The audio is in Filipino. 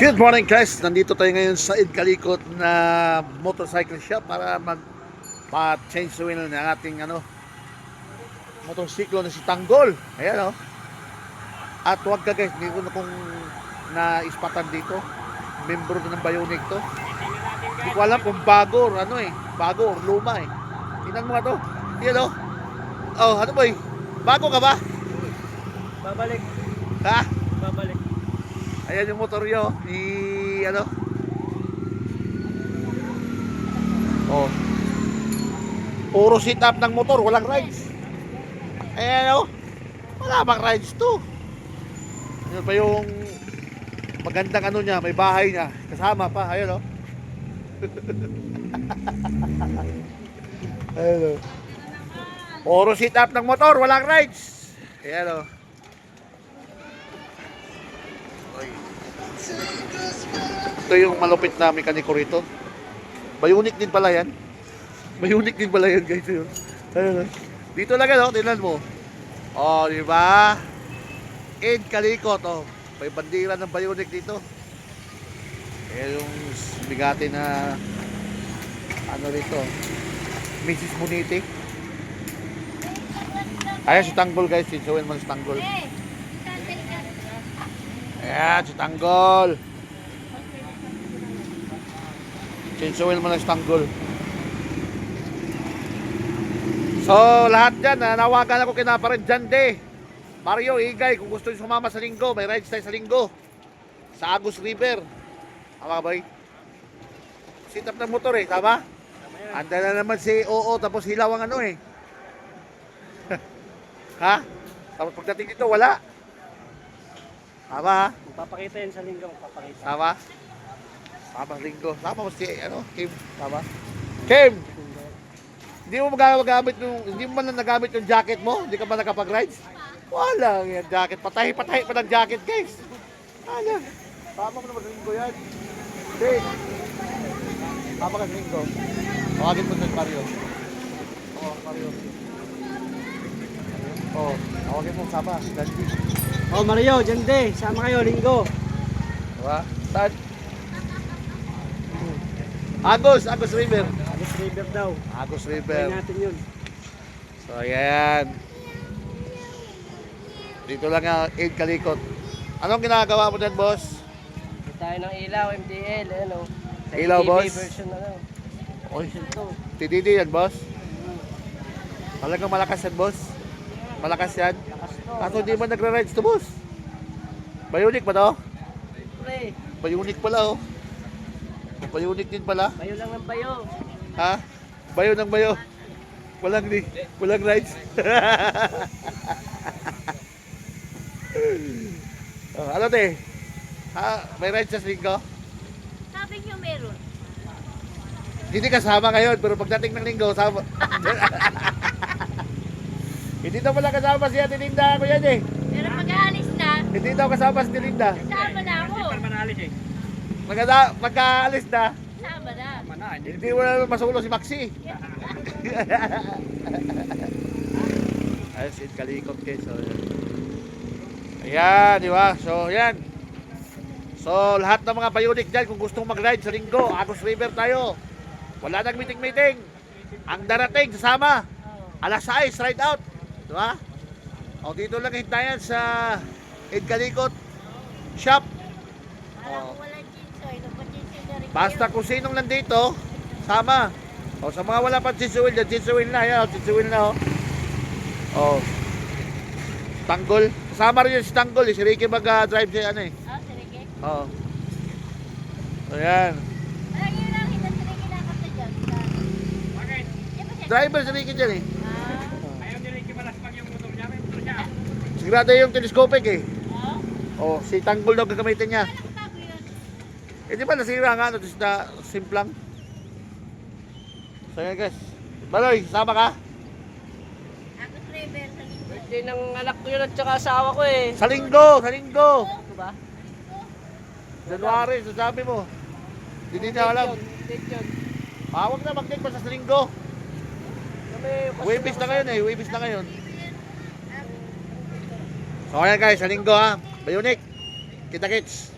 Good morning guys, nandito tayo ngayon sa Idkalikot na motorcycle shop para mag-change oil ng ating motorsiklo na si Tanggol. Ayan At huwag ka guys, hindi ko na kung na-ispatan dito. Membro na ng Bionic to. Hindi ko alam kung bago or bago or luma Tingnan mo nga to. Ayan Oh, ano boy? Bago ka ba? Babalik. Ha? Babalik. Ayan yung motor nyo puro sit up ng motor, walang rides. Ayan wala bang rides to. Yun pa yung magandang niya, may bahay niya kasama pa. Ayan Ayan puro sit up ng motor, walang rides. Ayan Ito yung malupit na mekaniko rito. Bionic din pala yan. Bionic din pala yan guys. Ayun. Dito lang tingnan mo. Di ba? Idkalikot may bandera ng Bionic dito. Ayan yung bigati na rito. Mrs. Muniti. Ayan si Tanggol guys. Sinsuin mo si Tanggol. Ayan si Tanggol. Sinsuin mo na si Tanggol. So lahat dyan, nawagan ako kinaparin dyan Mario, Igay, kung gusto nyo sumama sa linggo, may rides tayo sa linggo sa Agus River. Tama ka boy? Sit up ng motor tama? Anda na naman si Oo, tapos hilaw ang Ha? Tapos pagdating dito, wala. Tama Magpapakita yan sa linggo, magpapakita. Tama? Tama linggo. Tama mo si Kim. Tama? Kim! Hindi mo hindi mo man nagamit yung jacket mo? Hindi ka ba nakapag-rides? Wala yung jacket. Patahi pa ng jacket, guys. Ano? Tama mo naman linggo yan. Kim! Tama ka sa linggo. Tawagin mo sa Mario. Mario. Tawagin mo sama. Mario, dyan sama kayo, linggo. Diba? Saan? Agus River. Agus River daw. Agus River. Try natin yun. So ayan. Dito lang ang Idkalikot. Anong ginagawa mo dyan, boss? Ito tayo ng ilaw, MDL, Sa Ilaw, TV boss? version version 2. TDD yan, boss? Talagang malakas yan, boss? Malakas yan? Lakas to. Kaso hindi mo nagra-rides to, boss? Bionic ba to? Pre, Bionic pala, Bionic din pala. bayo lang ng bayo. Ha? Bayo ng bayo. Walang rides. Ano Ha? May rides sa linggo? Sabi niyo meron. Hindi kasama ngayon, pero pagdating ng linggo, sama. Hindi daw pala kasama si Ate Linda ako yan Pero pag-aalis na, Hindi daw kasama si Linda. sama na ako. Magkaalis na. Sama na. Hindi mo na masulo si Maxi. Ayun, si Idkalikot guys. Ayan, di ba? So, yan. So, lahat ng mga Bionic dyan, kung gustong mag-ride sa linggo, Agus River tayo. Wala nang meeting. Ang darating, sasama. Alas 6, ride out. Di ba? Dito lang hintayan sa Idkalikot shop. Parang walang chinsoy. Napachinsoy na rin Basta kung sinong nandito, sama. Sa mga wala pa chinsoy dyan, chinsoy na. Yan, chinsoy na Tanggol. Kasama rin yung si Tanggol. Si Ricky mag-drive siya si Ricky? So yan. Parang yun lang, hindi si Ricky nakapta dyan. Bakit? Driver si Ricky dyan Ayaw ni Ricky malaspag yung motor niya. May motor niya. Sigurado yung telescopic si Tanggol daw gagamitin niya. Bago yun. Di ba nasira nga just na simplang. So yan guys. Baloy, sama ka? Agus River sa linggo. Birthday ng anak ko yun at saka asawa ko Sa linggo. Ito ba? January, sasabi mo. Hindi niya alam. Date yun. Huwag na mag-take pa sa linggo. Webis na ngayon So ayan guys, sa linggo Bionic. Kita kits.